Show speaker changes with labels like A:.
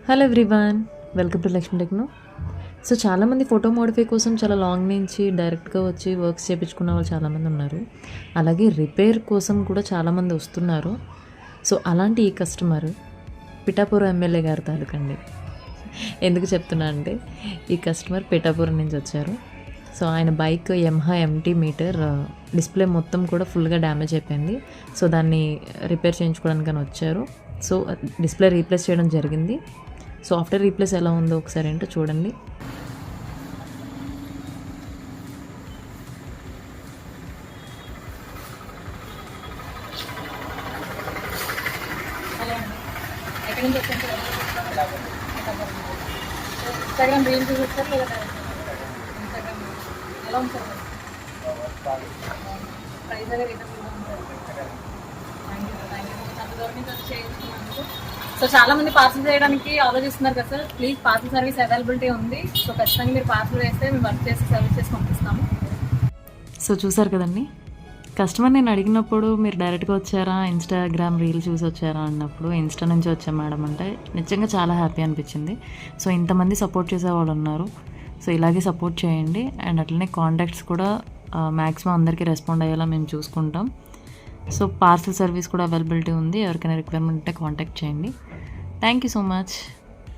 A: Hello everyone, welcome to Lakshmi techno. So చాలామంది photo modify కోసం చాలా లాంగ్ నుంచి డైరెక్ట్గా వచ్చి వర్క్స్ చేయించుకున్న వాళ్ళు చాలామంది ఉన్నారు. అలాగే రిపేర్ కోసం కూడా చాలామంది వస్తున్నారు. సో అలాంటి ఈ కస్టమర్ పిఠాపురం ఎమ్మెల్యే గారి తాలూకండి. ఎందుకు చెప్తున్నా అంటే ఈ కస్టమర్ పిఠాపురం నుంచి వచ్చారు. సో ఆయన bike Yamaha MT meter display మొత్తం కూడా ఫుల్గా డ్యామేజ్ అయిపోయింది. సో దాన్ని రిపేర్ చేయించుకోవడానికని వచ్చారు. సో డిస్ప్లే రీప్లేస్ చేయడం జరిగింది. సో ఆఫ్టర్ రీప్లేస్ ఎలా ఉందో ఒకసారి ఏంటో చూడండి.
B: ఇన్స్టాగ్రామ్ రీల్ చూస్తారు లేదా ఇన్స్టాగ్రామ్ ఎలా ఉంది సార్? ప్రైస్ అనేది రిటర్న్ థ్యాంక్ యూ అంత దూరం నుంచి వచ్చి చేయించుకున్నందుకు. సో చాలా మంది పార్సల్ చేయడానికి ఆలోచిస్తున్నారు కదా sir. Please parcel service availability ఉంది. సో ఖచ్చితంగా మీరు పార్సల్ వేస్తే మేము వర్క్ చేసి సర్వీస్ చేసి పంపిస్తాము.
A: సో చూసారు కదండి, కస్టమర్ నేను అడిగినప్పుడు మీరు డైరెక్ట్గా వచ్చారా, ఇన్స్టాగ్రామ్ రీల్ చూసి వచ్చారా అన్నప్పుడు ఇన్స్టా నుంచి వచ్చా మేడం అంటే నిజంగా చాలా హ్యాపీ అనిపించింది. సో ఇంతమంది సపోర్ట్ చేసేవాళ్ళు ఉన్నారు. సో ఇలాగే సపోర్ట్ చేయండి. అండ్ అట్లనే కాంటాక్ట్స్ కూడా మ్యాక్సిమం అందరికీ రెస్పాండ్ అయ్యేలా మేము చూసుకుంటాం. సో పార్సల్ సర్వీస్ కూడా అవైలబిలిటీ ఉంది. ఎవరికైనా రిక్వైర్మెంట్ ఉంటే కాంటాక్ట్ చేయండి. Thank you so much.